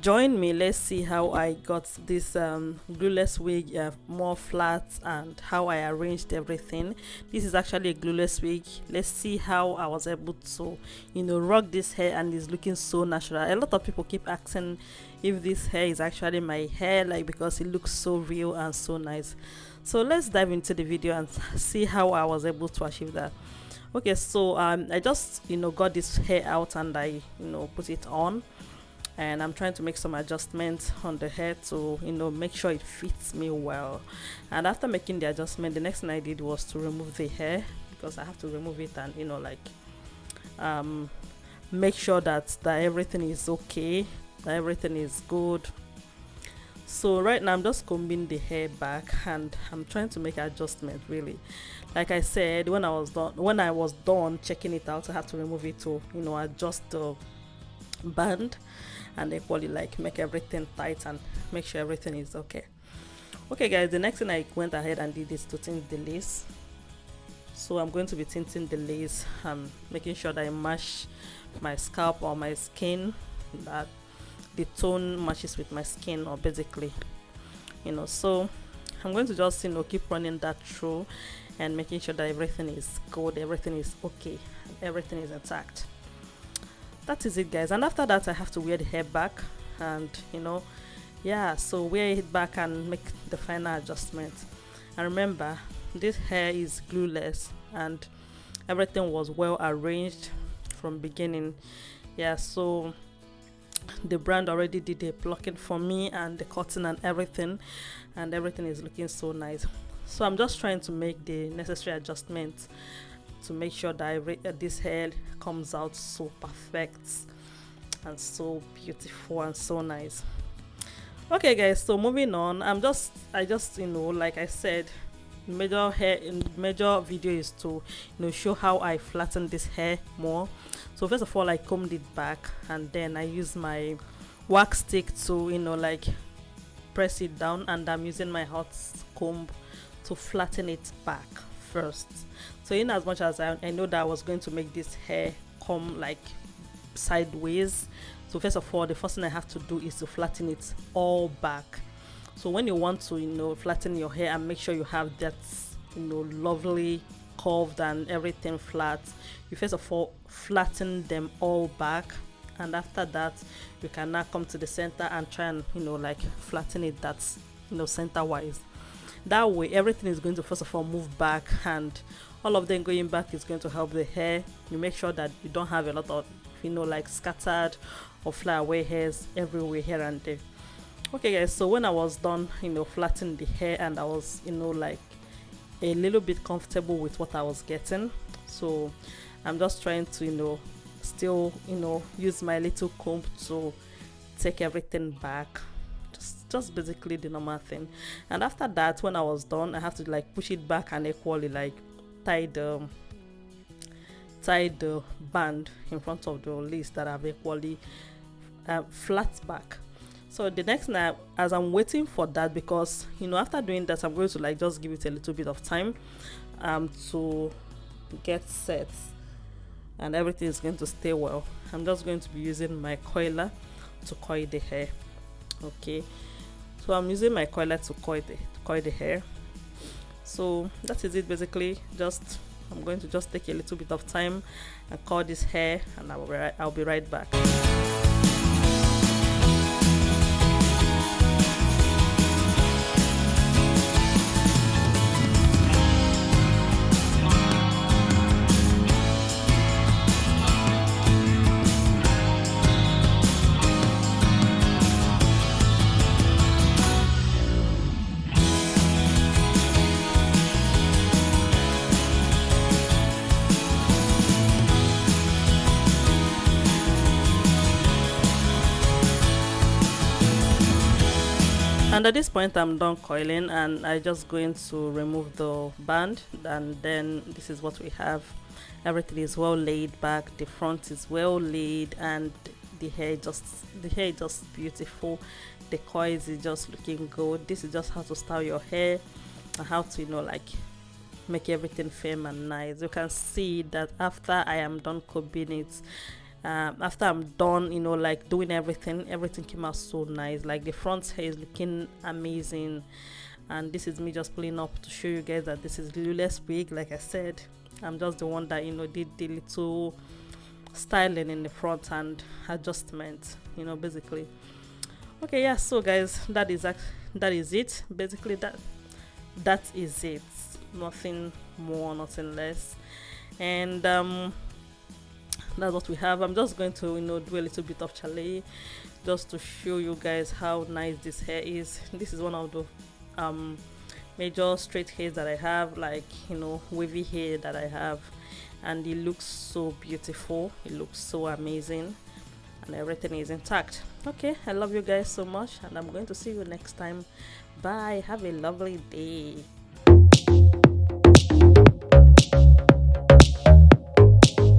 Join me, let's see how I got this glueless wig more flat and how I arranged everything. This is actually a glueless wig. Let's see how I was able to rock this hair and it's looking so natural. A lot of people keep asking if this hair is actually my hair, like, because it looks so real and so nice. So let's dive into the video and see how I was able to achieve that. Okay, so I just got this hair out and I put it on, and I'm trying to make some adjustments on the hair to make sure it fits me well. And after making the adjustment, the next thing I did was to remove the hair, because I have to remove it and um make sure that everything is okay, that everything is good. So right now I'm just combing the hair back and I'm trying to make adjustment, really. Like I said, when I was done checking it out, I have to remove it to adjust the band and equally like make everything tight and make sure everything is okay. Okay guys, the next thing I went ahead and did is to tint the lace. So I'm going to be tinting the lace, making sure that I match my scalp or my skin, that the tone matches with my skin, or basically so I'm going to just keep running that through and making sure that everything is good, everything is okay, everything is intact. That is it guys, and after that I have to wear the hair back and so wear it back and make the final adjustment. And remember, this hair is glueless and everything was well arranged from beginning. So the brand already did the plucking for me and the cutting and everything is looking so nice. So I'm just trying to make the necessary adjustments to make sure that this hair comes out so perfect and so beautiful and so nice. Okay guys, so moving on, I just like I said, major video is to show how I flatten this hair more. So first of all, I combed it back and then I use my wax stick to like press it down, and I'm using my hot comb to flatten it back first. So in as much as I know that I was going to make this hair come like sideways, so first of all, the first thing I have to do is to flatten it all back. So when you want to flatten your hair and make sure you have that lovely curved and everything flat, you first of all flatten them all back, and after that you can now come to the center and try and like flatten it, that's center wise. That way everything is going to first of all move back, and all of them going back is going to help the hair. You make sure that you don't have a lot of like scattered or fly away hairs everywhere here and there. Okay guys, so when I was done flattening the hair and I was like a little bit comfortable with what I was getting, so I'm just trying to still use my little comb to take everything back, just basically the normal thing. And after that, when I was done, I have to like push it back and equally like tie the band in front of the lace that I've equally flat back. So the next night, as I'm waiting for that, because after doing that I'm going to like just give it a little bit of time to get set and everything is going to stay well, I'm just going to be using my coiler to coil the hair. Okay, so I'm using my coiler to coil the hair. So that is it basically. I'm going to just take a little bit of time and coil this hair, and I'll be right back. And at this point I'm done coiling, and I just going to remove the band, and then this is what we have. Everything is well laid back, the front is well laid, and the hair is just beautiful. The coils is just looking good. This is just how to style your hair and how to like make everything firm and nice. You can see that after I am done combing it, after I'm done, you know, like doing everything came out so nice. Like the front hair is looking amazing, and this is me just pulling up to show you guys that this is glueless wig. Like I said, I'm just the one that, you know, did the little styling in the front and adjustment, you know, basically. Okay, yeah, so guys, that is it. Basically, that is it. Nothing more, nothing less. And that's what we have. I'm just going to, you know, do a little bit of chalet just to show you guys how nice this hair is. This is one of the major straight hairs that I have, like, you know, wavy hair that I have, and it looks so beautiful, it looks so amazing, and everything is intact. Okay, I love you guys so much, and I'm going to see you next time. Bye, have a lovely day.